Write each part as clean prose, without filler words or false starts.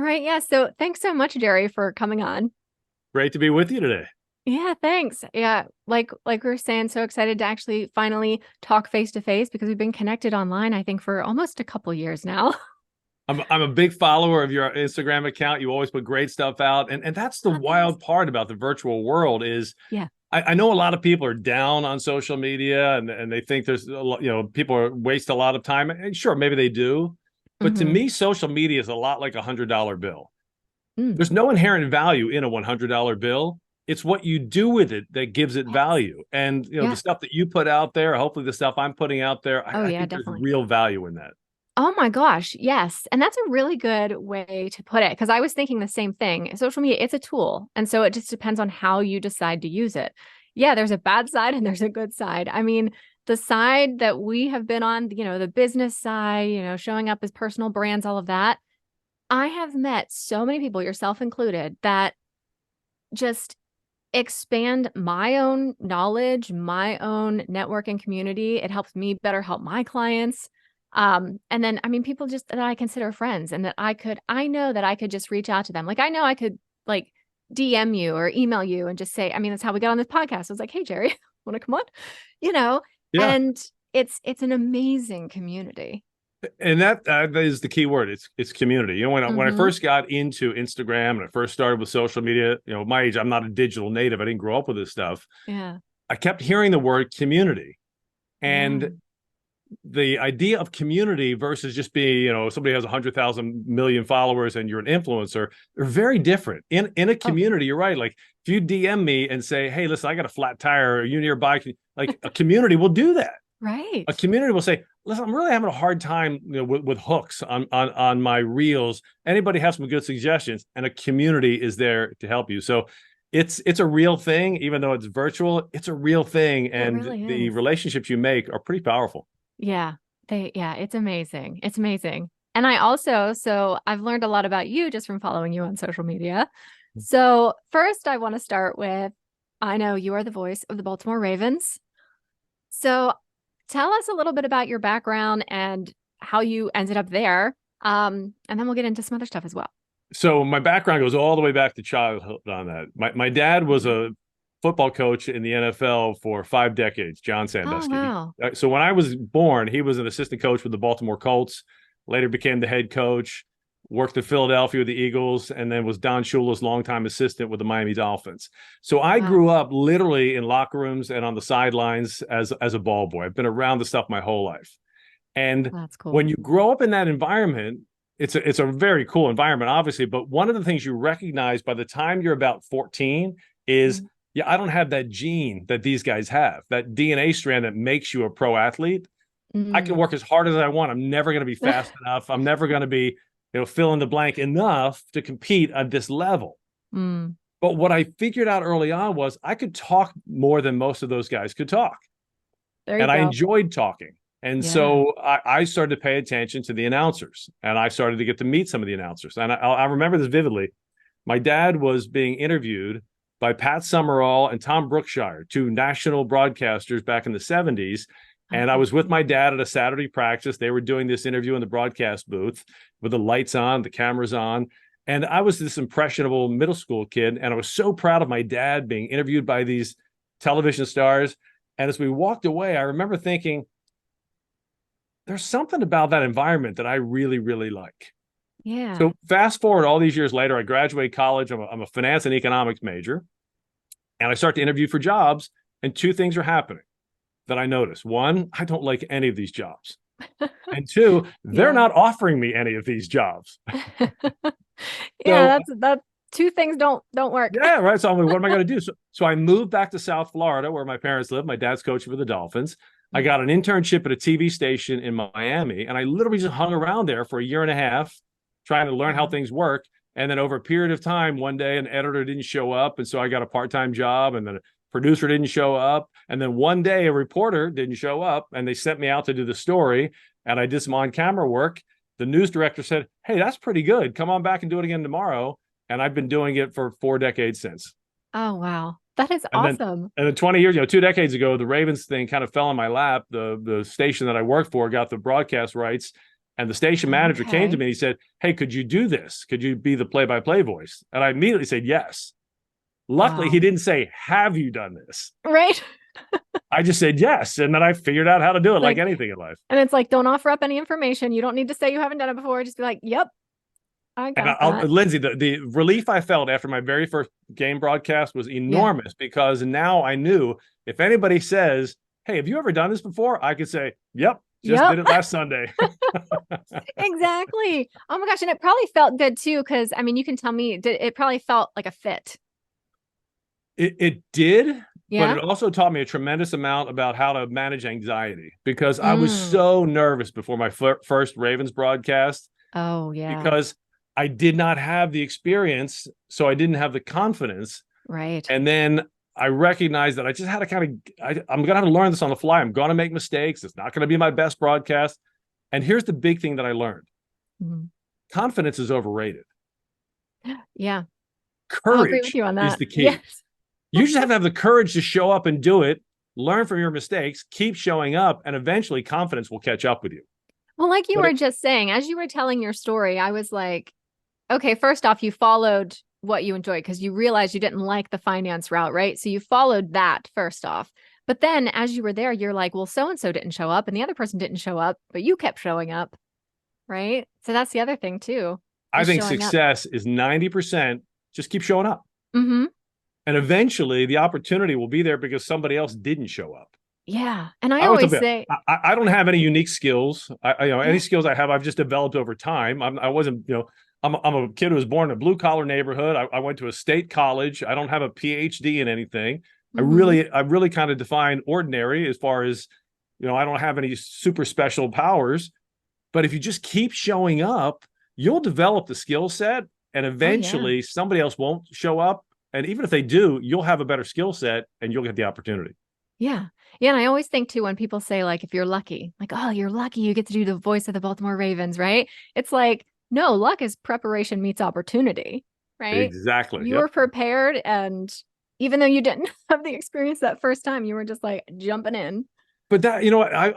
right. Yeah. So thanks so much, Gerry, for coming on. Great to be with you today. Yeah, thanks. Yeah, like we were saying, so excited to actually finally talk face to face because we've been connected online, I think, for almost a couple years now. I'm a big follower of your Instagram account. You always put great stuff out. And that's the Oh, thanks. wild part about the virtual world is Yeah. I know a lot of people are down on social media and they think there's a lot, people waste a lot of time. And sure, maybe they do. But to Mm-hmm. me, social media is a lot like $100 bill. Mm. There's no inherent value in a $100 bill. It's what you do with it that gives it Yes. value. And the Yeah. stuff that you put out there, hopefully the stuff I'm putting out there, Oh, I yeah, think there's definitely. real value in that. Oh my gosh, yes. And that's a really good way to put it because I was thinking the same thing. Social media, it's a tool. And so it just depends on how you decide to use it. Yeah, there's a bad side and there's a good side. I mean, the side that we have been on, the business side, showing up as personal brands, all of that. I have met so many people, yourself included, that just expand my own knowledge, my own network and community. It helps me better help my clients. And then, I mean, people just that I consider friends and that I know that I could just reach out to them. Like, I know I could like DM you or email you and just say, I mean, that's how we got on this podcast. I was like, hey, Gerry, want to come on? You know, Yeah. and it's an amazing community. And that is the key word. It's community. When I Mm-hmm. first got into Instagram and I first started with social media, my age, I'm not a digital native. I didn't grow up with this stuff. Yeah. I kept hearing the word community. Yeah. And the idea of community versus just being, somebody has 100,000 million followers and you're an influencer, they're very different. In a Oh, yeah. community, you're right. Like if you DM me and say, "Hey, listen, I got a flat tire. Are you nearby?" Like a community will do that. Right. A community will say, "Listen, I'm really having a hard time, with hooks on my reels. Anybody have some good suggestions?" And a community is there to help you. So it's a real thing, even though it's virtual. It's a real thing, It and really the is. relationships you make are pretty powerful. Yeah. Yeah, it's amazing. It's amazing. And I also, so I've learned a lot about you just from following you on social media. So first I want to start with, I know you are the voice of the Baltimore Ravens. So tell us a little bit about your background and how you ended up there. And then we'll get into some other stuff as well. So my background goes all the way back to childhood on that. My dad was Mhm. a football coach in the NFL for 5 decades, John Oh, Sandusky. wow. So when I was born, he was an assistant coach with the Baltimore Colts, later became the head coach, worked in Philadelphia with the Eagles, and then was Don Shula's longtime assistant with the Miami Dolphins. So I Wow. grew up literally in locker rooms and on the sidelines as a ball boy. I've been around the stuff my whole life. And That's cool. when you grow up in that environment, it's a very cool environment, obviously. But one of the things you recognize by the time you're about 14 is, Mm, yeah, I don't have that gene that these guys have, that DNA strand that makes you a pro athlete. I can mm. work as hard as I want. I'm never going to be fast enough. I'm never going to be, fill in the blank enough to compete at this level. Mm. But what I figured out early on was I could talk more than most of those guys could talk, There you and I go. enjoyed talking. And Yeah. so I started to pay attention to the announcers, and I started to get to meet some of the announcers. And I remember this vividly. My dad was being interviewed by Pat Summerall and Tom Brookshire, two national broadcasters back in the 70s. And I Okay. was with my dad at a Saturday practice. They were doing this interview in the broadcast booth with the lights on, the cameras on. And I was this impressionable middle school kid. And I was so proud of my dad being interviewed by these television stars. And as we walked away, I remember thinking, there's something about that environment that I really, really like. Yeah. So fast forward all these years later, I graduate college. I'm a finance and economics major, and I start to interview for jobs. And two things are happening that I notice. One, I don't like any of these jobs. And two, they're Yeah. not offering me any of these jobs. Yeah, So that's two things don't work. yeah, right. So I'm like, what am I going to do? So I moved back to South Florida where my parents live. My dad's coaching for the Dolphins. I Mm. got an internship at a TV station in Miami, and I literally just hung around there for a year and a half, trying to learn how Wow. things work. And then over a period of time, one day an editor didn't show up, and so I got a part-time job, and then a producer didn't show up, and then one day a reporter didn't show up, and they sent me out to do the story, and I did some on-camera work. The news director said, "Hey, that's pretty good. Come on back and do it again tomorrow." And I've been doing it for 4 decades since. Oh, wow. That is And then awesome. and then 20 years, 2 decades ago, the Ravens thing kind of fell in my lap. The station that I worked for got the broadcast rights, And the station manager came to Okay. me and he said, "Hey, could you do this? Could you be the play-by-play voice?" And I immediately said yes. Luckily, he Wow. didn't say, "Have you done this?" Right. I just said yes. And then I figured out how to do it like Like, anything in life. and it's like, don't offer up any information. You don't need to say you haven't done it before. Just be like, yep, I And got that. Lindsay, the relief I felt after my very first game broadcast was Yeah. enormous because now I knew if anybody says, "Hey, have you ever done this before?" I could say, "Yep, just did Yep. it last Sunday." Exactly. Oh my gosh. And it probably felt good too. Cause I mean, you can tell me, it probably felt like a fit. It did, but Yeah. it also taught me a tremendous amount about how to manage anxiety because I was Mm. so nervous before my first Ravens broadcast Oh, yeah. because I did not have the experience, so I didn't have the confidence. Right. And then I recognized that I just had to I'm going to have to learn this on the fly. I'm going to make mistakes. It's not going to be my best broadcast. And here's the big thing that I learned: Mhm. confidence is overrated. Yeah. I'll agree with Courage you on is that. the key. Yes. You just have to have the courage to show up and do it, learn from your mistakes, keep showing up, and eventually confidence will catch up with you. Well, like you But were just saying, as you were telling your story, I was like, okay, first off, you followed what you enjoyed because you realized you didn't like the finance route, right? So you followed that first off. But then as you were there, you're like, well, so and so didn't show up and the other person didn't show up, but you kept showing up, right? So that's the other thing too, I is think showing up. success is 90% just keep showing up. Mm-hmm. And eventually the opportunity will be there because somebody else didn't show up. Yeah. And I I always tell always people, say, I don't have any unique skills. Any yeah. skills I have, I've just developed over time. I wasn't, I'm a kid who was born in a blue collar neighborhood. I went to a state college. I don't have a PhD in anything. Mm-hmm. I really kind of define ordinary as far as, I don't have any super special powers. But if you just keep showing up, you'll develop the skill set, and Oh, yeah. eventually somebody else won't show up. And even if they do, you'll have a better skill set and you'll get the opportunity. Yeah. Yeah. And I always think too, when people say, like, if you're lucky, like, oh, you're lucky you get to do the voice of the Baltimore Ravens, right? It's like, no, luck is preparation meets opportunity, right? Exactly. You were Yep. prepared. And even though you didn't have the experience that first time, you were just like jumping in. But that,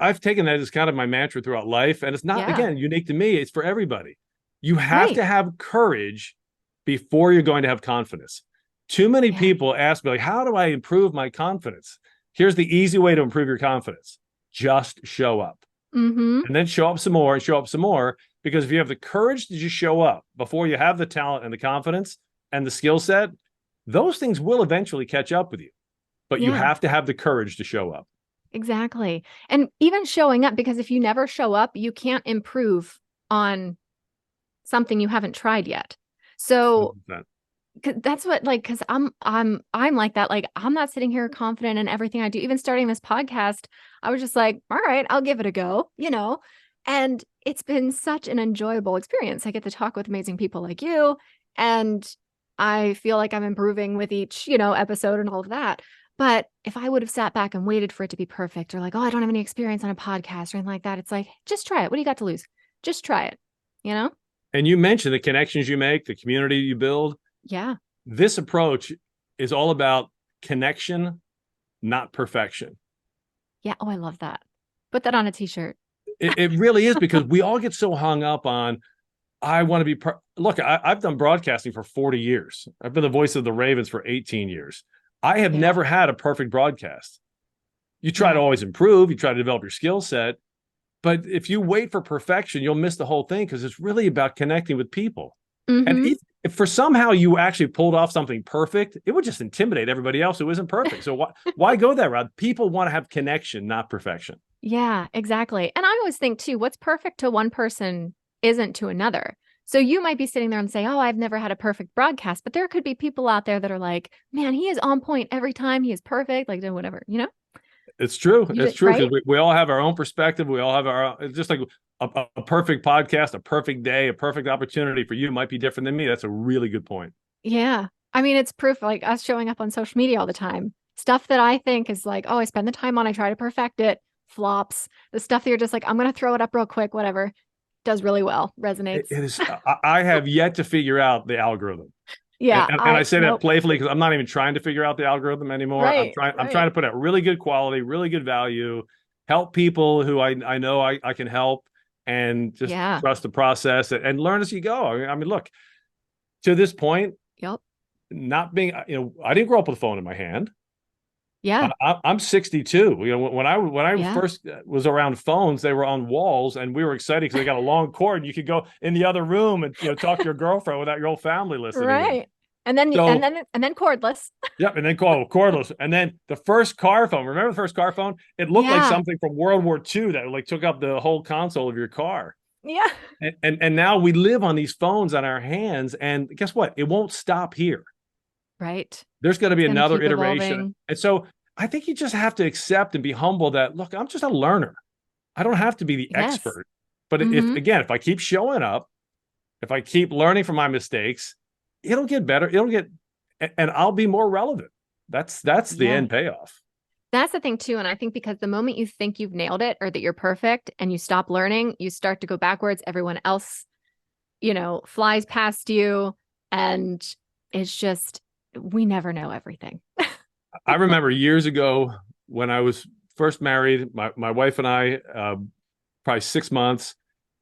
I've taken that as kind of my mantra throughout life. And it's not, Yeah. again, unique to me. It's for everybody. You have Right. to have courage before you're going to have confidence. Too many Yeah. people ask me, like, how do I improve my confidence? Here's the easy way to improve your confidence: just show up. Mm-hmm. And then show up some more and show up some more. Because if you have the courage to just show up before you have the talent and the confidence and the skill set, those things will eventually catch up with you. But you Yeah, have to have the courage to show up. exactly. And even showing up, because if you never show up, you can't improve on something you haven't tried yet. So 100%. that's what, like, because I'm like that. Like, I'm not sitting here confident in everything I do. Even starting this podcast, I was just like, all right, I'll give it a go. And it's been such an enjoyable experience. I get to talk with amazing people like you, and I feel like I'm improving with each episode and all of that. But if I would have sat back and waited for it to be perfect, or like, oh, I don't have any experience on a podcast or anything like that, it's like, just try it. What do you got to lose? Just try it, you know? And you mentioned the connections you make, the community you build. Yeah. This approach is all about connection, not perfection. Yeah. Oh, I love that. Put that on a t-shirt. It really is, because we all get so hung up on, I want to be. Look, I've done broadcasting for 40 years. I've been the voice of the Ravens for 18 years. I have Yeah. never had a perfect broadcast. You try to Yeah. always improve, you try to develop your skill set. But if you wait for perfection, you'll miss the whole thing, because it's really about connecting with people. And Mm-hmm. if for somehow you actually pulled off something perfect, it would just intimidate everybody else who isn't perfect. So why go that route? People want to have connection, not perfection. Yeah, exactly. And I always think too, what's perfect to one person isn't to another. So you might be sitting there and say, oh, I've never had a perfect broadcast, but there could be people out there that are like, man, he is on point every time. He is perfect, like doing whatever. It's true. It's true, Right? because we all have our own perspective. We all have it's just like a perfect podcast, a perfect day, a perfect opportunity for you might be different than me. That's a really good point. Yeah. I mean, it's proof, like us showing up on social media all the time. Stuff that I think is like, oh, I spend the time on, I try to perfect it, flops. The stuff that you're just like, I'm going to throw it up real quick, whatever, does really well, resonates. It is. I have yet to figure out the algorithm. Yeah. And I say that Nope. playfully because I'm not even trying to figure out the algorithm anymore. Right. I'm trying Right. to put out really good quality, really good value, help people who I know I can help. and just Yeah. trust the process and learn as you go. I mean, look, to this point, Yep. not being, I didn't grow up with a phone in my hand. Yeah. I'm 62. When I Yeah. first was around phones, they were on walls, and we were excited because they got a long cord, and you could go in the other room and talk to your girlfriend without your whole family listening in. Right. And then cordless. Yep, and then call cordless, and then the first car phone. Remember the first car phone? It looked like Yeah. something from World War II that like took up the whole console of your car. Yeah. And now we live on these phones on our hands, and guess what? It won't stop here. Right. There's going to be It's gonna another keep iteration, evolving. and so I think you just have to accept and be humble that look, I'm just a learner. I don't have to be the Yes. expert, but Mm-hmm. if I keep showing up, if I keep learning from my mistakes, it'll get better. And I'll be more relevant. That's the Yeah. end payoff. That's the thing too. And I think because the moment you think you've nailed it or that you're perfect and you stop learning, you start to go backwards. Everyone else, flies past you. And it's just, we never know everything. I remember years ago when I was first married, my wife and I, probably 6 months,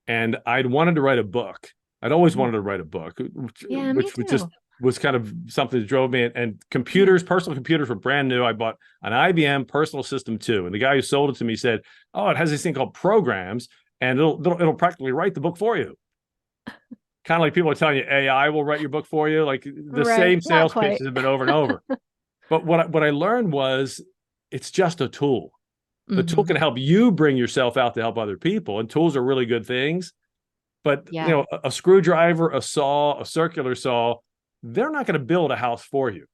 and I'd wanted to write a book. I'd always wanted to write a book, Yeah, me which just too. was kind of something that drove me. And Yeah. personal computers were brand new. I bought an IBM Personal System 2, and the guy who sold it to me said, "Oh, it has this thing called programs, and it'll practically write the book for you." Kind of like people are telling you AI will write your book for you. Like the Right. same Not sales quite. pitches have been over and over. But what I learned was it's just a tool. The tool Hmm. can help you bring yourself out to help other people, and tools are really good things. But Yeah, a screwdriver, a saw, a circular saw, they're not going to build a house for you.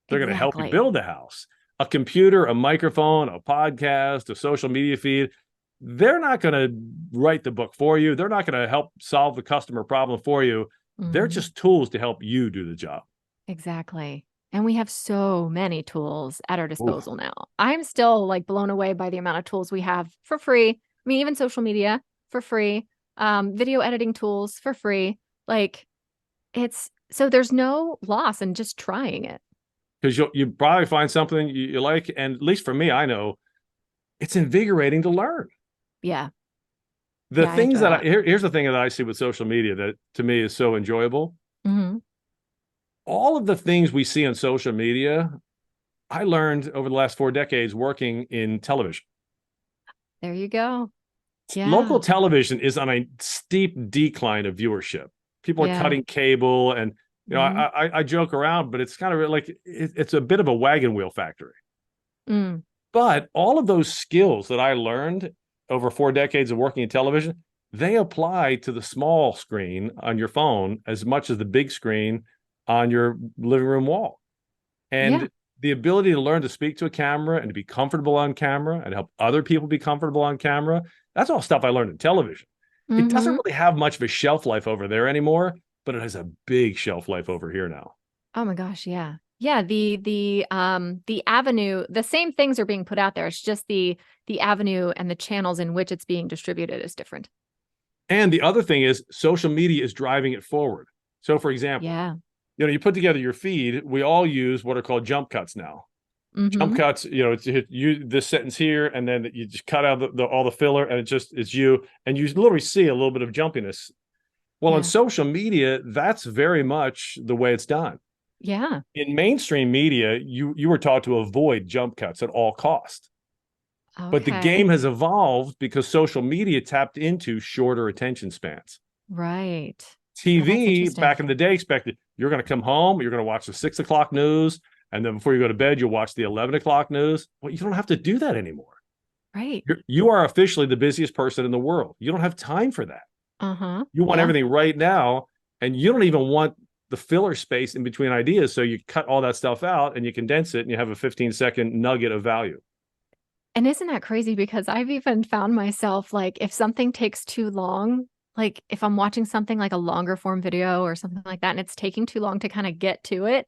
They're going to help you exactly. build a house. A computer, a microphone, a podcast, a social media feed, they're not going to write the book for you. They're not going to help solve the customer problem for you. They're Hmm. just tools to help you do the job. Exactly. And we have so many tools at our Ooh. disposal now. I'm still like blown away by the amount of tools we have for free. I mean, even social media for free, video editing tools for free. Like it's so there's no loss in just trying it. Because you probably find something you like. And at least for me, I know it's invigorating to learn. Yeah. The Yeah, I things enjoy that that. here's the thing that I see with social media that to me is so enjoyable. Hmm. All of the things we see on social media, I learned over the last 4 decades working in television. There you go. Local Yeah. television is on a steep decline of viewership. People are Yeah. cutting cable, and Hmm. I joke around, but it's kind of like it's a bit of a wagon wheel factory. Mm. But all of those skills that I learned over 4 decades of working in television, they apply to the small screen on your phone as much as the big screen on your living room wall. Yeah. And the ability to learn to speak to a camera and to be comfortable on camera and help other people be comfortable on camera, that's all stuff I learned in television. It doesn't Hmm. really have much of a shelf life over there anymore, but it has a big shelf life over here now. Oh my gosh, yeah. Yeah, the avenue, the same things are being put out there. It's just the avenue and the channels in which it's being distributed is different. And the other thing is social media is driving it forward. So for example, Yeah. you put together your feed, we all use what are called jump cuts now. Jump Mm-hmm. cuts, it's you this sentence here, and then you just cut out all the filler, and it's you, and you literally see a little bit of jumpiness. Well, on Yeah. social media, that's very much the way it's done. Yeah. In mainstream media, you were taught to avoid jump cuts at all cost. But the Okay. game has evolved because social media tapped into shorter attention spans. Right. Oh, that's TV interesting. back in the day expected you're going to come home, you're going to watch the 6 o'clock news, and then before you go to bed, you'll watch the 11 o'clock news. Well, you don't have to do that anymore. Right. You are officially the busiest person in the world. You don't have time for that. Uh-huh. You want Yeah. everything right now, and you don't even want the filler space in between ideas. So you cut all that stuff out and you condense it, and you have a 15-second nugget of value. And isn't that crazy? Because I've even found myself like if something takes too long, like if I'm watching something like a longer form video or something like that, and it's taking too long to kind of get to it,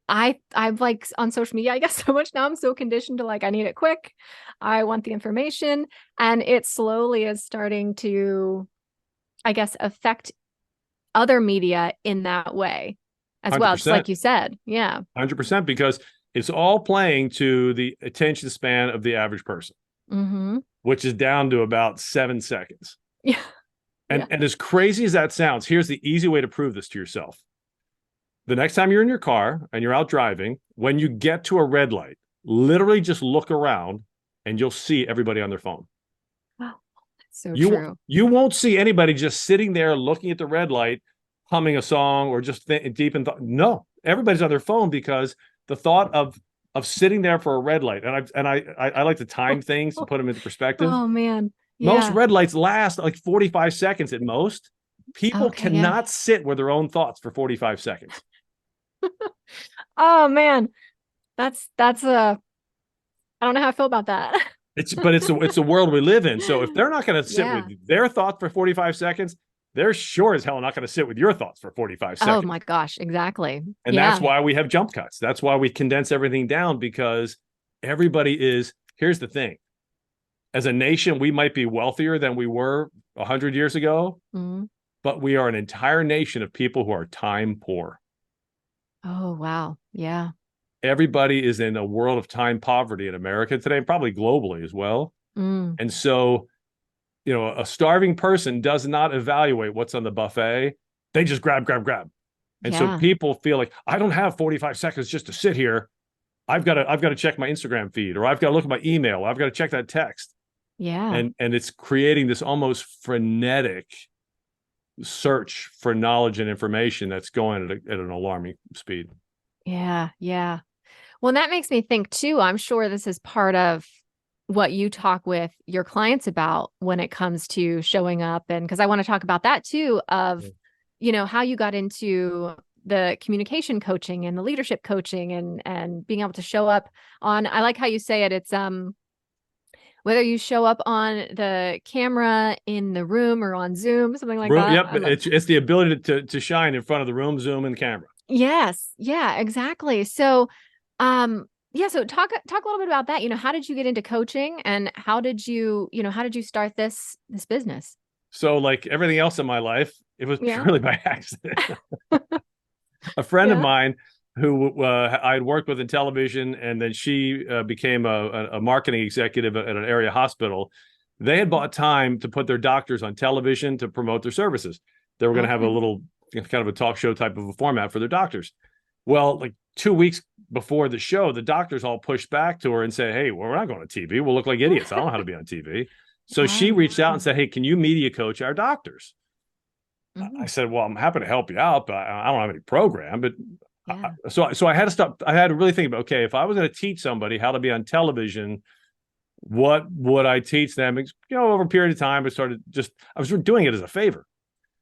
I'm like on social media, I guess so much now I'm so conditioned to like I need it quick. I want the information. And it slowly is starting to, I guess, affect other media in that way as well. Just 100%. like you said. Yeah. 100%, because it's all playing to the attention span of the average person, Mm-hmm. which is down to about 7 seconds. Yeah. Yeah. And as crazy as that sounds, here's the easy way to prove this to yourself. The next time you're in your car and you're out driving, when you get to a red light, literally just look around and you'll see everybody on their phone. Oh, that's so You true. you won't see anybody just sitting there looking at the red light, humming a song or just deep in thought. No, everybody's on their phone because the thought of sitting there for a red light, and I like to time things to put them into perspective. Oh man. Most Yeah. red lights last like 45 seconds at most. People Okay. Yeah. cannot sit with their own thoughts for 45 seconds. Oh man. That's I don't know how I feel about that. It's the world we live in. So if they're not going to sit with Yeah. their thoughts for 45 seconds, they're sure as hell not going to sit with your thoughts for 45 Oh seconds. my gosh, exactly. And that's Yeah. why we have jump cuts. That's why we condense everything down, because everybody is, here's the thing. As a nation, we might be wealthier than we were 100 years ago, Mhm. but we are an entire nation of people who are time poor. Oh wow. Yeah. Everybody is in a world of time poverty in America today, and probably globally as well. Mm. And so, a starving person does not evaluate what's on the buffet. They just grab, grab, grab. And so Yeah. people feel like, I don't have 45 seconds just to sit here. I've got to check my Instagram feed, or I've got to look at my email. I've got to check that text. Yeah. And it's creating this almost frenetic search for knowledge and information that's going at an alarming speed. Yeah. Yeah. Well, and that makes me think too. I'm sure this is part of what you talk with your clients about when it comes to showing up. And because I want to talk about that too, of, how you got into the communication coaching and the leadership coaching and being able to show up on, I like how you say it. It's whether you show up on the camera in the room or on Zoom, something like that. Yep, it's the ability to shine in front of the room, Zoom, and camera. Yes. Yeah, exactly. So, yeah, so talk a little bit about that. How did you get into coaching and how did you start this business? So, like everything else in my life, it was Yeah. purely by accident. A friend of Yeah. mine who I had worked with in television, and then she became a marketing executive at an area hospital. They had bought time to put their doctors on television to promote their services. They were going to have a Okay. little kind of a talk show type of a format for their doctors. Well, like 2 weeks before the show, the doctors all pushed back to her and said, "Hey, well, we're not going to TV. We'll look like idiots. I don't know how to be on TV." So she Oh, reached out wow. and said, "Hey, can you media coach our doctors?" I Mhm. said, "Well, I'm happy to help you out, but I don't have any program." But Yeah. so I had to stop. I had to really think about, okay, if I was going to teach somebody how to be on television, what would I teach them? Over a period of time, I was doing it as a favor.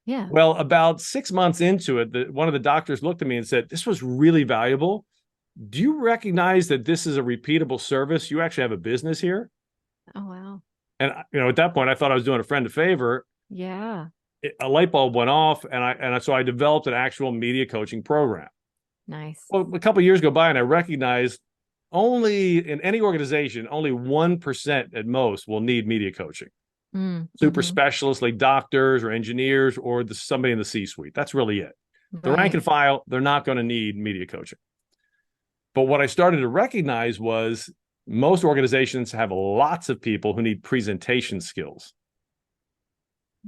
Yeah. Well, about 6 months into it, one of the doctors looked at me and said, "This was really valuable. Do you recognize that this is a repeatable service? You actually have a business here." Oh, wow. And at that point, I thought I was doing a friend a favor. Yeah. A light bulb went off, so I developed an actual media coaching program. Nice. Well, a couple of years go by, and I recognized only in any organization, only 1% at most will need media coaching. Super Mm-hmm. specialists like doctors or engineers or somebody in the C-suite. That's really it. The rank Right. and file, they're not going to need media coaching. But what I started to recognize was most organizations have lots of people who need presentation skills.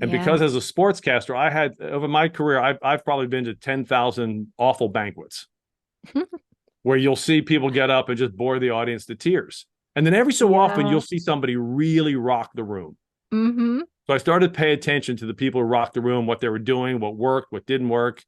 And Yeah. because as a sportscaster, I had over my career, I've probably been to 10,000 awful banquets where you'll see people get up and just bore the audience to tears. And then every so often, Yeah. you'll see somebody really rock the room. Mm-hmm. So I started to pay attention to the people who rocked the room, what they were doing, what worked, what didn't work.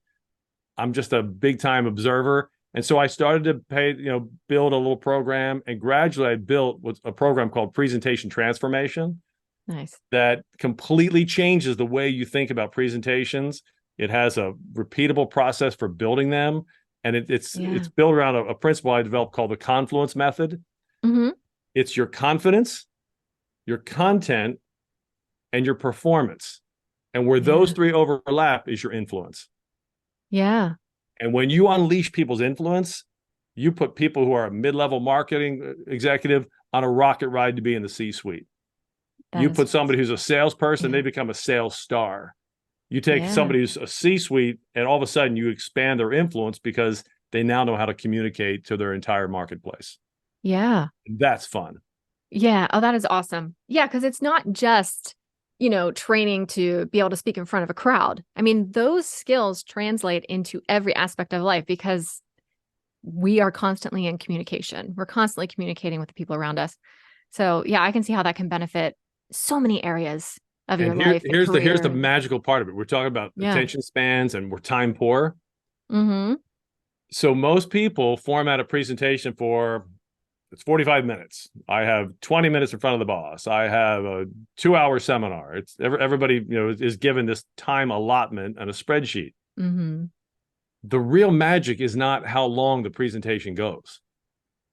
I'm just a big time observer. And so I started to build a little program. And gradually I built a program called Presentation Transformation Nice. that completely changes the way you think about presentations. It has a repeatable process for building them. And it's Yeah. built around a principle I developed called the confluence method. Mm-hmm. It's your confidence, your content, and your performance. And where those Yeah. three overlap is your influence. Yeah. And when you unleash people's influence, you put people who are a mid-level marketing executive on a rocket ride to be in the C-suite. That You is, put somebody who's a salesperson, yeah. they become a sales star. You take Yeah. somebody who's a C-suite, and all of a sudden you expand their influence because they now know how to communicate to their entire marketplace. Yeah. And that's fun. Yeah. Oh, that is awesome. Yeah, because it's not just training to be able to speak in front of a crowd. I mean, those skills translate into every aspect of life because we are constantly in communication. We're constantly communicating with the people around us. So yeah, I can see how that can benefit so many areas of your And life and here's the career. magical part of it. We're talking about Yeah. attention spans and we're time poor. Mm-hmm. So most people format a presentation for it's 45 minutes. I have 20 minutes in front of the boss. I have a 2-hour seminar. It's everybody, is given this time allotment and a spreadsheet. Mm-hmm. The real magic is not how long the presentation goes.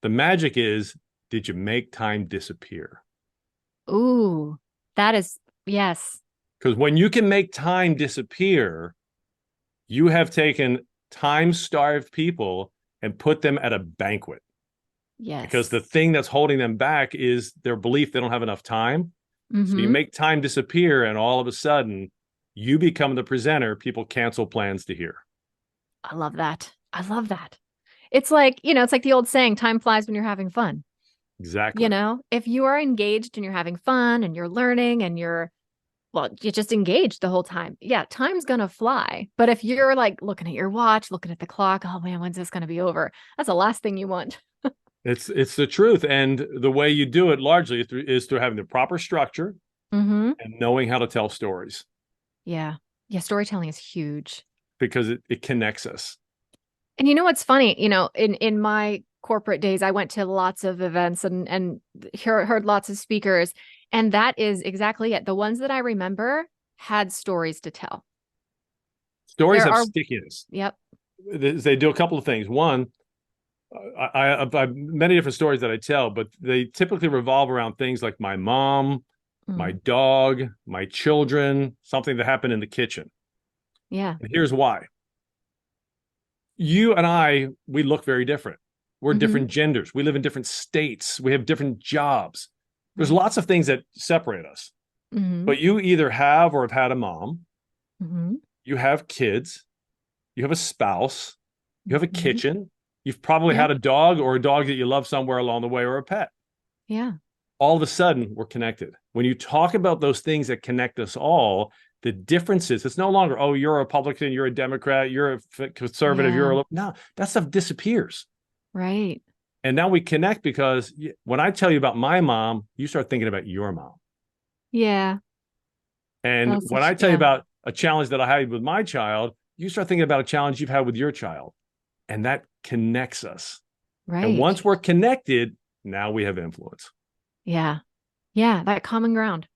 The magic is, did you make time disappear? Ooh, that is, yes. Because when you can make time disappear, you have taken time-starved people and put them at a banquet. Because the Yes. thing that's holding them back is their belief they don't have enough time. So you Mm-hmm. make time disappear, and all of a sudden, you become the presenter people cancel plans to hear. I love that. I love that. It's like, it's like the old saying, time flies when you're having fun. Exactly. If you are engaged and you're having fun and you're learning and you're just engaged the whole time. Yeah, time's gonna fly. But if you're like looking at your watch, looking at the clock, oh man, when's this gonna be over? That's the last thing you want. It's the truth, and the way you do it largely is through having the proper structure Mm-hmm. and knowing how to tell stories Yeah. Yeah, storytelling is huge. because it connects us. And what's funny, in my corporate days, I went to lots of events and heard lots of speakers. And that is exactly it. The ones that I remember had stories to tell. Stories There have are, stickiness. yep. They do a couple of things. One, I have many different stories that I tell, but they typically revolve around things like my mom, my Mm, dog, my children, something that happened in the kitchen. yeah. And here's why. You and I, we look very different. We're Mm-hmm. different genders. We live in different states. We have different jobs. There's Right. lots of things that separate us. Mm-hmm. But you either have or have had a mom, Mm-hmm. you have kids, you have a spouse, you have a Mm-hmm. kitchen, you've probably Yeah. had a dog or a dog that you love somewhere along the way or a pet. Yeah. All of a sudden, we're connected. When you talk about those things that connect us all, the differences, it's no longer, oh, you're a Republican, you're a Democrat, you're a conservative, Yeah. no, that stuff disappears. Right. And now we connect because when I tell you about my mom, you start thinking about your mom. Yeah. And That's when such, I tell you yeah. about a challenge that I had with my child, you start thinking about a challenge you've had with your child. And that connects us. And Right. once we're connected, now we have influence. Yeah. Yeah. That common ground.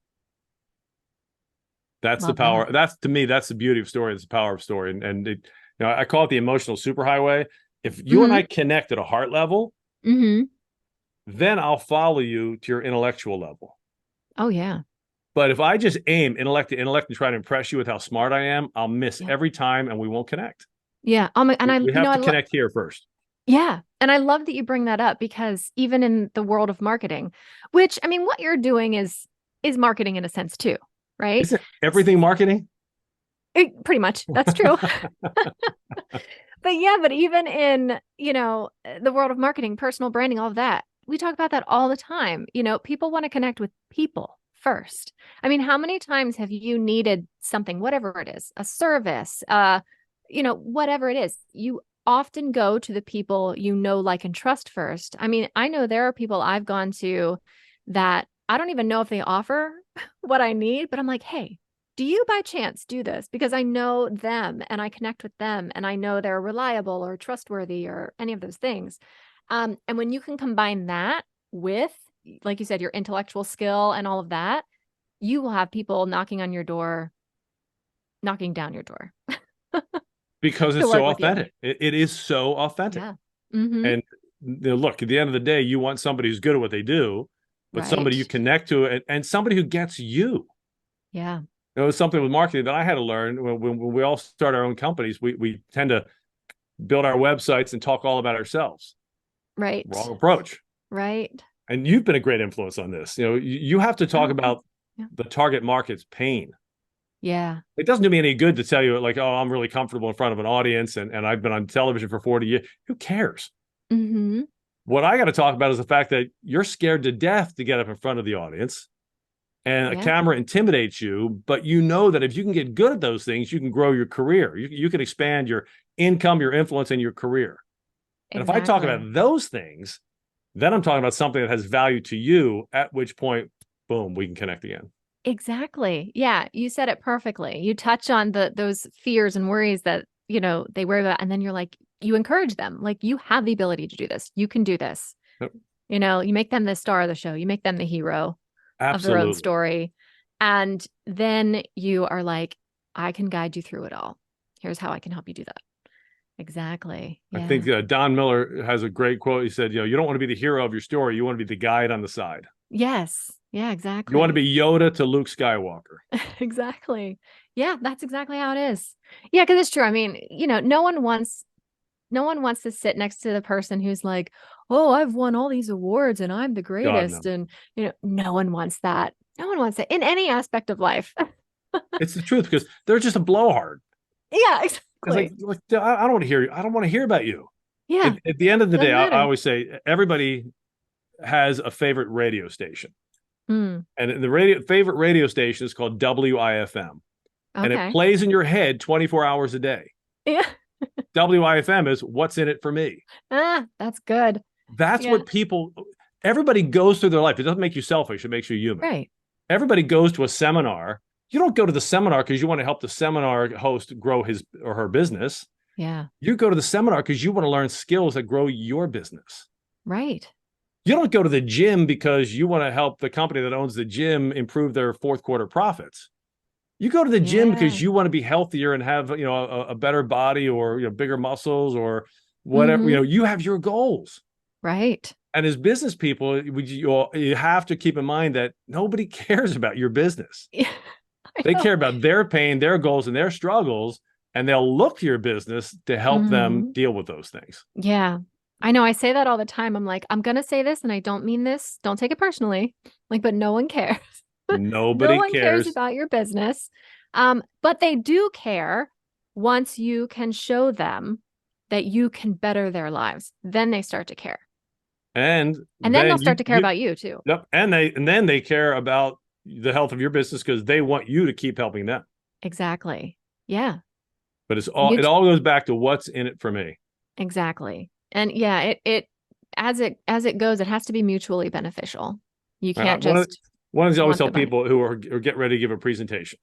That's the Love that. power. That's to me, that's the beauty of story. It's the power of story. And I call it the emotional superhighway. If you and Mm-hmm. I connect at a heart level, Mm-hmm. then I'll follow you to your intellectual level. Oh, yeah. But if I just aim intellect to intellect and try to impress you with how smart I am, I'll miss Yeah. every time and we won't connect. Yeah. And We have to connect here first. yeah. And I love that you bring that up because even in the world of marketing, which I mean, what you're doing is marketing in a sense too, right? Isn't everything marketing? Pretty much. That's true. But yeah, but even in, the world of marketing, personal branding, all of that, we talk about that all the time. People want to connect with people first. I mean, how many times have you needed something, whatever it is, a service, whatever it is, you often go to the people you know, like, and trust first. I mean, I know there are people I've gone to that I don't even know if they offer what I need, but I'm like, hey, do you by chance do this? Because I know them and I connect with them and I know they're reliable or trustworthy or any of those things. And when you can combine that with, like you said, your intellectual skill and all of that, you will have people knocking on your door, knocking down your door Because to it's so work with you. authentic. It is so authentic. Yeah. Mm-hmm. And look, at the end of the day, you want somebody who's good at what they do, but somebody you Right. connect to and somebody who gets you. Yeah. It was something with marketing that I had to learn when we all start our own companies. We tend to build our websites and talk all about ourselves. Right. Wrong approach. Right. And you've been a great influence on this. You have to talk Oh, thanks. about Yeah. the target market's pain. Yeah. It doesn't do me any good to tell you like, oh, I'm really comfortable in front of an audience and I've been on television for 40 years. Who cares? Mm-hmm. What I got to talk about is the fact that you're scared to death to get up in front of the audience. and a Yeah, camera intimidates you, but you know that if you can get good at those things, you can grow your career. You can expand your income, your influence, and your career. And if I talk exactly. about those things, then I'm talking about something that has value to you, at which point, boom, we can connect again. Exactly. Yeah, you said it perfectly. You touch on those fears and worries that, they worry about, and then you're like, you encourage them. Like, you have the ability to do this. You can do this. Yep. You make them the star of the show. You make them the hero of their own Absolutely. story. And then you are like, I can guide you through it all. Here's how I can help you do that. Exactly. I Yeah. think Don Miller has a great quote. He said, you don't want to be the hero of your story. You want to be the guide on the side. Yes. Yeah, You want to exactly. be Yoda to Luke Skywalker. Exactly. Yeah, that's exactly how it is. Yeah, because it's true. I mean, no one wants to sit next to the person who's like, oh, I've won all these awards and I'm the God, no. greatest. And, no one wants that. No one wants it in any aspect of life. It's the truth because they're just a blowhard. Yeah, It's like, exactly. I don't want to hear you. I don't want to hear about you. Yeah, At the end of the day, doesn't I matter. always say everybody has a favorite radio station. Mm, And the favorite radio station is called WIFM. And it okay. plays in your head 24 hours a day. Yeah. WIFM is what's in it for me. That's good. That's Yeah. what everybody goes through their life. It doesn't make you selfish, it makes you human. Right. Everybody goes to a seminar. You don't go to the seminar because you want to help the seminar host grow his or her business. Yeah. You go to the seminar because you want to learn skills that grow your business. Right. You don't go to the gym because you want to help the company that owns the gym improve their fourth quarter profits. You go to the gym because Yeah. you want to be healthier and have a better body or bigger muscles or whatever. Mm-hmm. You have your goals. Right. And as business people, you have to keep in mind that nobody cares about your business. Yeah. I They know. care about their pain, their goals, and their struggles, and they'll look to your business to help them Hmm. deal with those things. Yeah. I know. I say that all the time. I'm like, I'm gonna say this and I don't mean this. Don't take it personally. Like, but no one cares. No Nobody one cares cares. about your business. But they do care once you can show them that you can better their lives. Then they start to care. And And then they'll then start to care about you too. yep, and then they care about the health of your business because they want you to keep helping them. Exactly. Yeah. But it Mut- all goes back to what's in it for me. exactly. And yeah, it as it goes, it has to be mutually beneficial. You Uh, can't one of just one of these I always want tell the money. people who are getting ready to give a presentation.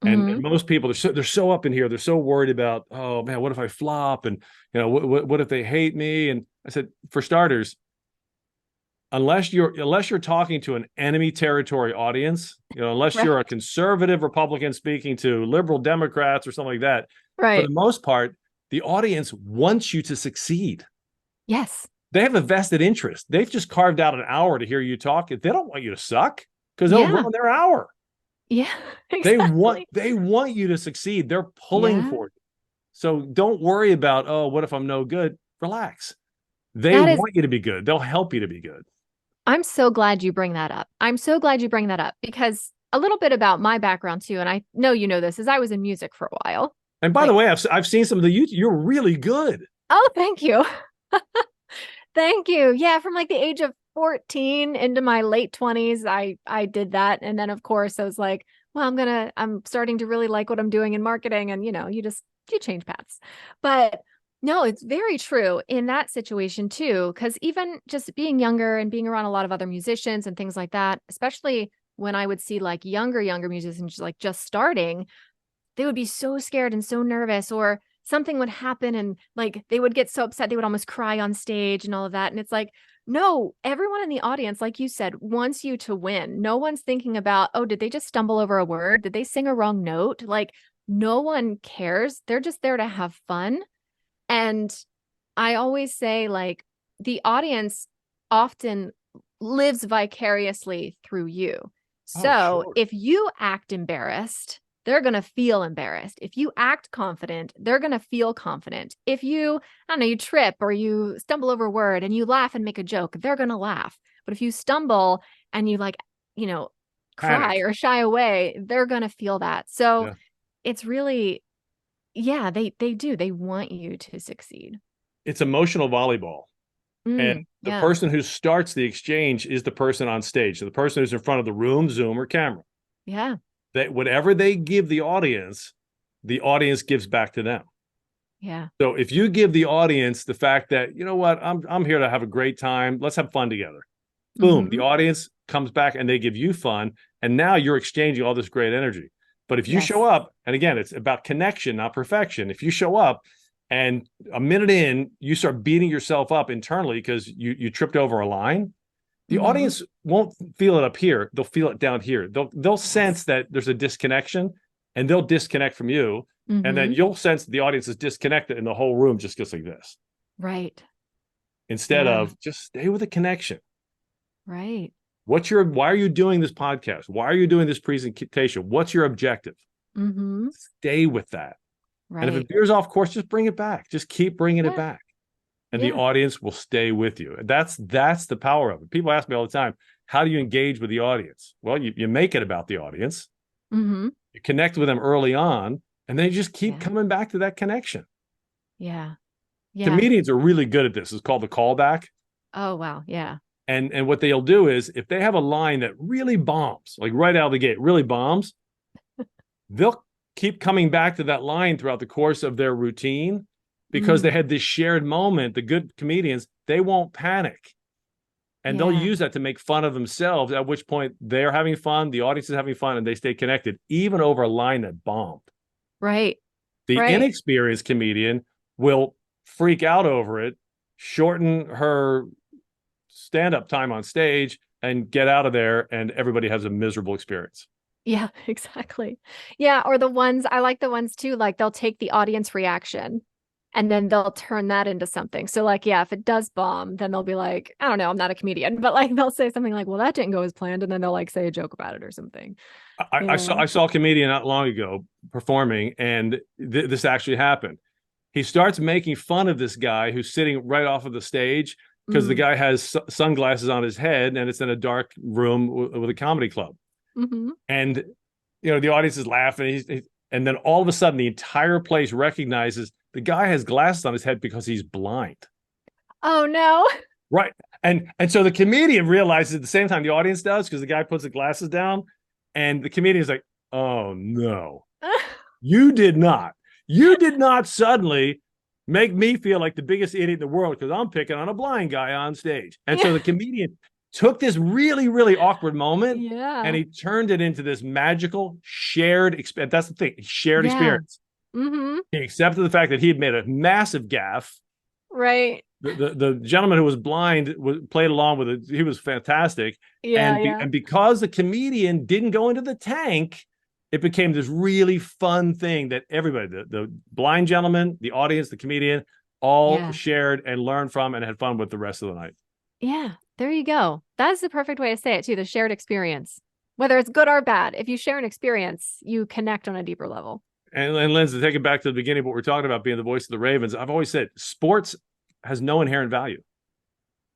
And Hmm. most people they're so up in here. They're so worried about, oh man, what if I flop? And what if they hate me? And I said, for starters, unless you're talking to an enemy territory audience, unless Right. you're a conservative Republican speaking to liberal Democrats or something like that, for the Right. most part, the audience wants you to succeed. Yes. They have a vested interest. They've just carved out an hour to hear you talk. They don't want you to suck because they'll Yeah. ruin their hour. Yeah. They want Exactly. they want you to succeed. They're pulling Yeah. for you. So don't worry about, oh, what if I'm no good? Relax. They That is want you to be good. They'll help you to be good. I'm so glad you bring that up. I'm so glad you bring that up because a little bit about my background too, and I know you know this, is I was in music for a while. And by the Like, way, I've seen some of the YouTube. You're really good. oh, thank you. Thank you. Yeah, from like the age of 14 into my late 20s, I did that. And then of course I was like, well, I'm starting to really like what I'm doing in marketing. And you change paths. But no, it's very true in that situation too. Cause even just being younger and being around a lot of other musicians and things like that, especially when I would see like younger musicians like just starting, they would be so scared and so nervous, or something would happen and like they would get so upset they would almost cry on stage and all of that. And it's like, no, everyone in the audience, like you said, wants you to win. No one's thinking about, oh, did they just stumble over a word? Did they sing a wrong note? Like, no one cares. They're just there to have fun. And I always say, like, the audience often lives vicariously through you. Oh, So sure. if you act embarrassed, they're going to feel embarrassed. If you act confident, they're going to feel confident. If you, I don't know, you trip or you stumble over a word and you laugh and make a joke, they're going to laugh. But if you stumble and you like, you know, cry Panic. or shy away, they're going to feel that. So Yeah. it's really, yeah, they do. They want you to succeed. It's emotional volleyball. And the Yeah. person who starts the exchange is the person on stage. So the person who's in front of the room, Zoom, or camera. Yeah. That whatever they give the audience gives back to them. Yeah. So if you give the audience the fact that, you know what, I'm here to have a great time. Let's have fun together. Boom, the audience comes back and they give you fun. And now you're exchanging all this great energy. But if you show Yes. up, and again, it's about connection, not perfection. If you show up and a minute in, you start beating yourself up internally because you tripped over a line, the audience won't feel it up here. They'll feel it down here. They'll sense that there's a disconnection, and they'll disconnect from you. And then you'll sense the audience is disconnected and the whole room just goes like this. Right. Instead of just stay with the connection. Right. Why are you doing this podcast? Why are you doing this presentation? What's your objective? Stay with that. Right. And if it veers off course, just bring it back. Just keep bringing it back. And the audience will stay with you. And that's the power of it. People ask me all the time, how do you engage with the audience? Well, you make it about the audience. You connect with them early on, and then you just keep coming back to that connection. Yeah. Comedians are really good at this. It's called the callback. Oh, wow. Yeah. And what they'll do is if they have a line that really bombs, like right out of the gate, really bombs, they'll keep coming back to that line throughout the course of their routine because they had this shared moment. The good comedians, they won't panic. And they'll use that to make fun of themselves, at which point they're having fun, the audience is having fun, and they stay connected, even over a line that bombed. Right. The inexperienced comedian will freak out over it, shorten her stand-up time on stage, and get out of there, and everybody has a miserable experience. Yeah, exactly. Yeah, or I like the ones too, like they'll take the audience reaction and then they'll turn that into something. So like, if it does bomb, then they'll be like, I don't know, I'm not a comedian, but like they'll say something like, well, that didn't go as planned, and then they'll like say a joke about it or something. I saw a comedian not long ago performing, and this actually happened. He starts making fun of this guy who's sitting right off of the stage because the guy has sunglasses on his head and it's in a dark room with a comedy club. And, the audience is laughing. And then all of a sudden, the entire place recognizes the guy has glasses on his head because he's blind. Oh, no. Right. And so the comedian realizes at the same time the audience does, because the guy puts the glasses down, and the comedian is like, oh, no, you did not suddenly make me feel like the biggest idiot in the world because I'm picking on a blind guy on stage. And so the comedian took this really, really awkward moment and he turned it into this magical shared experience. That's the thing, shared experience. He accepted the fact that he had made a massive gaffe. Right. The gentleman who was blind played along with it. He was fantastic. And because the comedian didn't go into the tank, it became this really fun thing that everybody, the blind gentleman, the audience, the comedian, all shared and learned from and had fun with the rest of the night. Yeah. There you go. That's the perfect way to say it too. The shared experience, whether it's good or bad. If you share an experience, you connect on a deeper level. And Lindsay, to take it back to the beginning of what we're talking about, being the voice of the Ravens, I've always said sports has no inherent value.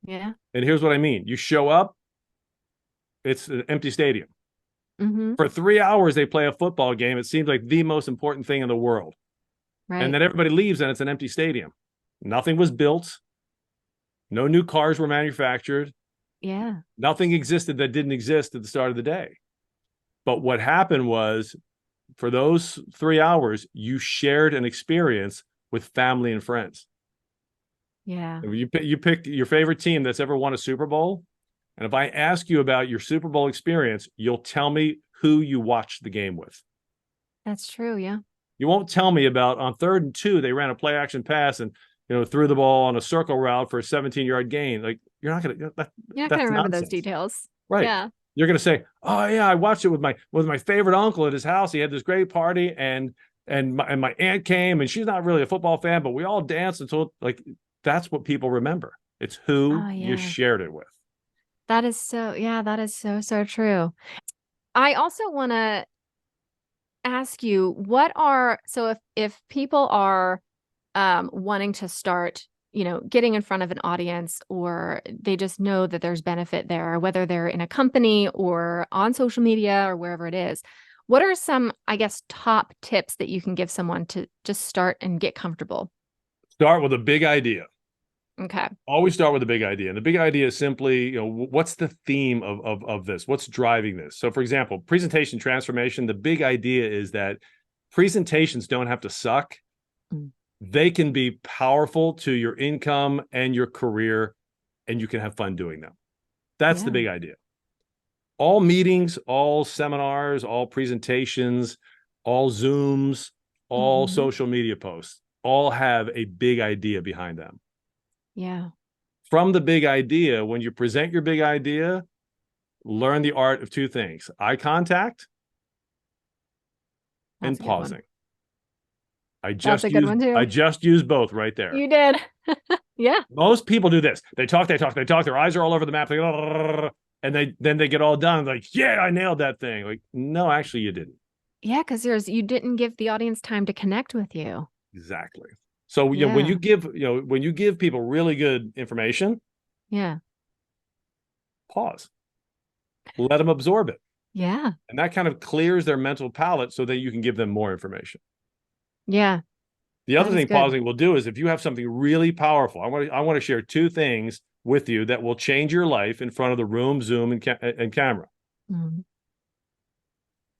Yeah. And here's what I mean. You show up, it's an empty stadium. For 3 hours, they play a football game. It seems like the most important thing in the world. Right. And then everybody leaves and it's an empty stadium. Nothing was built. No new cars were manufactured. Yeah. Nothing existed that didn't exist at the start of the day. But what happened was, for those 3 hours, you shared an experience with family and friends. Yeah. You pick your favorite team that's ever won a Super Bowl. And if I ask you about your Super Bowl experience, you'll tell me who you watched the game with. That's true. Yeah. You won't tell me about on 3rd and 2, they ran a play action pass and threw the ball on a circle route for a 17-yard gain. Like, you're not going to remember those details. Right. Yeah. You're going to say, oh yeah, I watched it with my favorite uncle at his house. He had this great party and my aunt came, and she's not really a football fan, but we all danced until, like, that's what people remember. It's who you shared it with. That is so true. I also want to ask you, if people are wanting to start, getting in front of an audience, or they just know that there's benefit there, whether they're in a company or on social media or wherever it is, what are some, I guess, top tips that you can give someone to just start and get comfortable? Start with a big idea. Okay. Always start with a big idea. And the big idea is simply, what's the theme of this? What's driving this? So for example, presentation transformation, the big idea is that presentations don't have to suck. Mm. They can be powerful to your income and your career, and you can have fun doing them. That's the Yeah. big idea. All meetings, all seminars, all presentations, all Zooms, all Mm-hmm. social media posts, all have a big idea behind them. Yeah. From the big idea, when you present your big idea, learn the art of two things: eye contact and That's a good one. pausing. I That's just a good used one I too. just used both right there. You did. Yeah. Most people do this. They talk, their eyes are all over the map, and they get all done. Like, yeah, I nailed that thing. Like, no, actually you didn't. Yeah, because you didn't give the audience time to connect with you. Exactly. So when Yeah. you give people really good information, Yeah. pause. Let them absorb it. Yeah. And that kind of clears their mental palate so that you can give them more information. Yeah. The other That is thing good. pausing will do is if you have something really powerful, I want to share two things with you that will change your life in front of the room, Zoom, and camera. Mm.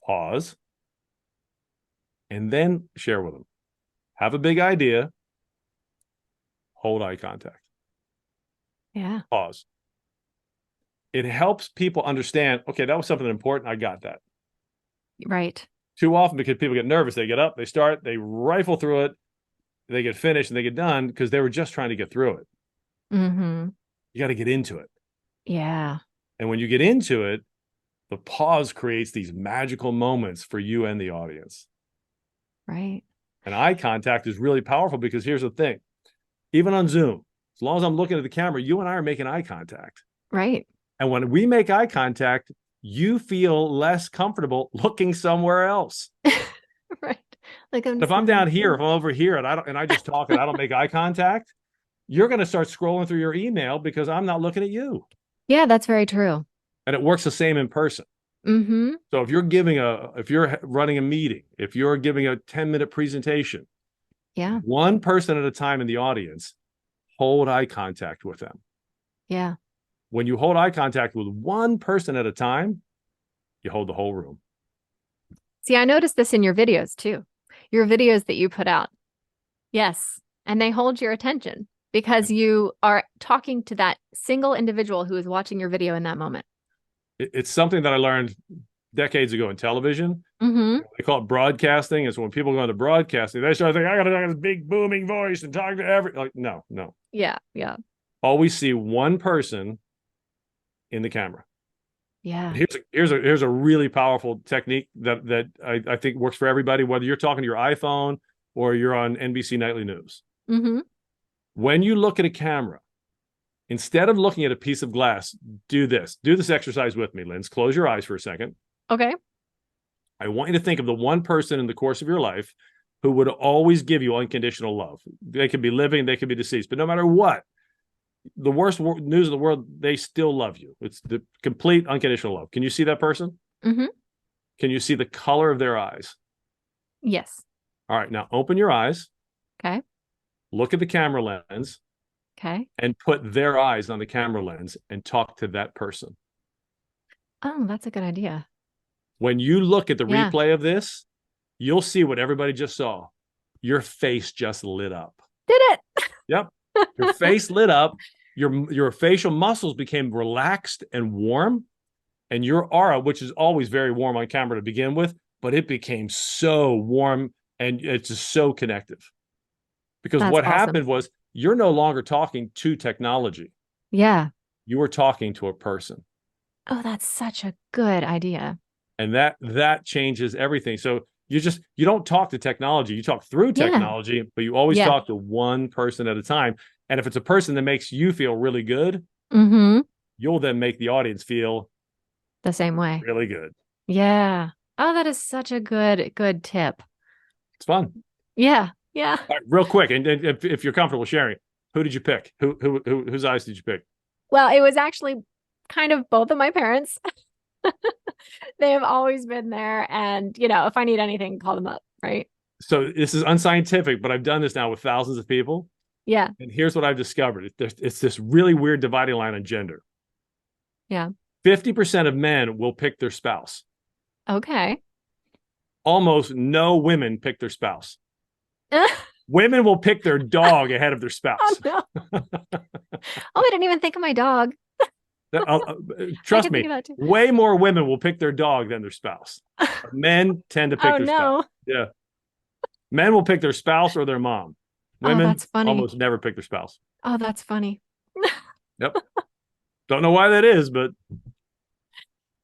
Pause and then share with them. Have a big idea, hold eye contact, Yeah. pause. It helps people understand, okay, that was something important. I got that. Right. Too often, because people get nervous, they get up, they start, they rifle through it, they get finished and they get done because they were just trying to get through it. Mm-hmm. You got to get into it. Yeah. And when you get into it, the pause creates these magical moments for you and the audience. Right. And eye contact is really powerful because here's the thing. Even on Zoom, as long as I'm looking at the camera, you and I are making eye contact. Right. And when we make eye contact, you feel less comfortable looking somewhere else. Right. Like I'm If I'm staring down at here, you. if I'm over here and I just talk and I don't make eye contact, you're going to start scrolling through your email because I'm not looking at you. Yeah, that's very true. And it works the same in person. Mm-hmm. So if you're running a meeting, if you're giving a 10-minute presentation, Yeah. one person at a time in the audience, hold eye contact with them. Yeah. When you hold eye contact with one person at a time, you hold the whole room. See, I noticed this in your videos too. Your videos that you put out. Yes. And they hold your attention because you are talking to that single individual who is watching your video in that moment. It's something that I learned decades ago in television. Mm-hmm. They call it broadcasting. And so when people go into broadcasting, they start thinking, I got to talk this big booming voice and talk to like, no. Yeah. Yeah. Always see one person in the camera. Yeah. Here's a really powerful technique that I think works for everybody, whether you're talking to your iPhone or you're on NBC Nightly News. Mm-hmm. When you look at a camera, instead of looking at a piece of glass, do this. Do this exercise with me, Linz. Close your eyes for a second. Okay. I want you to think of the one person in the course of your life who would always give you unconditional love. They could be living, they could be deceased, but no matter what, the worst news in the world, they still love you. It's the complete unconditional love. Can you see that person? Mm-hmm. Can you see the color of their eyes? Yes. All right, now open your eyes, Okay. look at the camera lens, Okay. and put their eyes on the camera lens and talk to that person. Oh, that's a good idea. When you look at the Yeah. replay of this, you'll see what everybody just saw. Your face just lit up. Did it? Yep. Your face lit up. Your facial muscles became relaxed and warm. And your aura, which is always very warm on camera to begin with, but it became so warm and it's just so connective. Because That's what awesome. happened was you're no longer talking to technology. Yeah. You were talking to a person. Oh, that's such a good idea. And that changes everything. So you don't talk to technology. You talk through Yeah. technology, but you always Yeah. talk to one person at a time. And if it's a person that makes you feel really good, Mm-hmm. you'll then make the audience feel The same way. really good. Yeah. Oh, that is such a good tip. It's fun. Yeah. Yeah. All right, real quick, and if you're comfortable sharing, who did you pick? Whose eyes did you pick? Well, it was actually kind of both of my parents. They have always been there. And, if I need anything, call them up. Right. So this is unscientific, but I've done this now with thousands of people. Yeah. And here's what I've discovered. It's this really weird dividing line on gender. Yeah. 50% of men will pick their spouse. Okay. Almost no women pick their spouse. Women will pick their dog ahead of their Oh spouse. no. Oh, I didn't even think of my dog. I Trust can think me, of that too. way more women will pick their dog than their spouse. Men tend to pick Oh their spouse. no. Yeah. Men will pick their spouse or their mom. Oh, Women that's funny. almost never pick their spouse. Oh, that's funny. Yep. Don't know why that is, but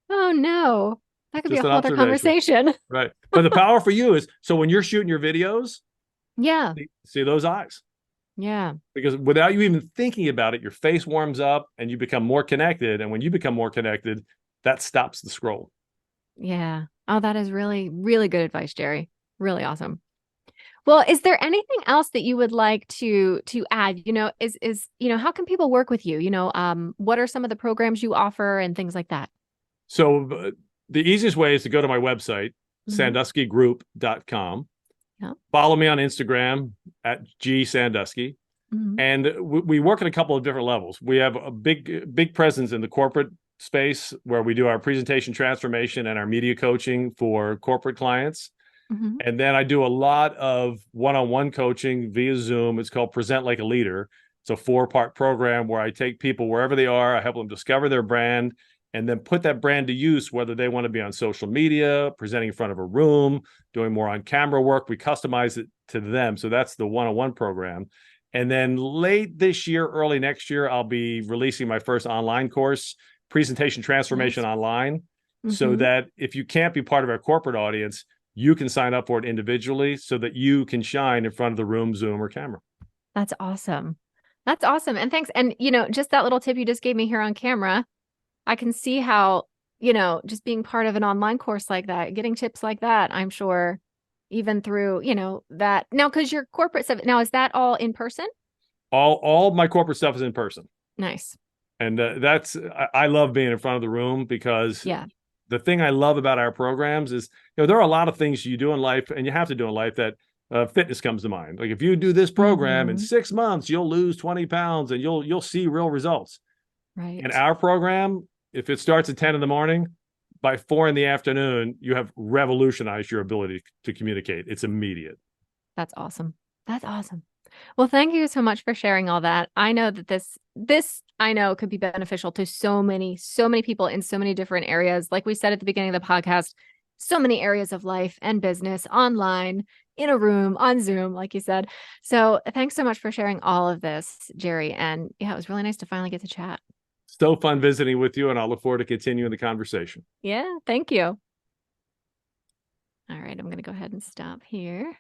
Oh no. That could be a just an whole other observation. conversation. Right. But the power for you is, so when you're shooting your videos, Yeah. see those eyes. Yeah. Because without you even thinking about it, your face warms up and you become more connected. And when you become more connected, that stops the scroll. Yeah. Oh, that is really, really good advice, Gerry. Really awesome. Well, is there anything else that you would like to add? How can people work with you? What are some of the programs you offer and things like that? So the easiest way is to go to my website, Mm-hmm. sanduskygroup.com. Yeah. Follow me on Instagram at @gsandusky. Mm-hmm. And we work at a couple of different levels. We have a big presence in the corporate space where we do our presentation transformation and our media coaching for corporate clients. Mm-hmm. And then I do a lot of one-on-one coaching via Zoom. It's called Present Like a Leader. It's a 4-part program where I take people wherever they are. I help them discover their brand and then put that brand to use, whether they want to be on social media, presenting in front of a room, doing more on camera work. We customize it to them. So that's the one-on-one program. And then late this year, early next year, I'll be releasing my first online course, Presentation Transformation Online, so Mm-hmm. that if you can't be part of our corporate audience, you can sign up for it individually so that you can shine in front of the room, Zoom, or camera. That's awesome. That's awesome. And thanks. And, just that little tip you just gave me here on camera, I can see how, just being part of an online course like that, getting tips like that, I'm sure even through, that now, because your corporate stuff, now, is that all in person? All my corporate stuff is in person. Nice. And I love being in front of the room because Yeah. the thing I love about our programs is, there are a lot of things you do in life and you have to do in life that fitness comes to mind. Like if you do this program in Mm-hmm. 6 months, you'll lose 20 pounds and you'll see real results. In Right. our program, if it starts at 10 in the morning, by 4 in the afternoon, you have revolutionized your ability to communicate. It's immediate. That's awesome. That's awesome. Well, thank you so much for sharing all that. I know that this I know could be beneficial to so many people in so many different areas. Like we said at the beginning of the podcast, so many areas of life and business, online, in a room, on Zoom, like you said. So thanks so much for sharing all of this, Gerry. And yeah, it was really nice to finally get to chat. Still fun visiting with you, and I'll look forward to continuing the conversation. Yeah, thank you. All right, I'm going to go ahead and stop here.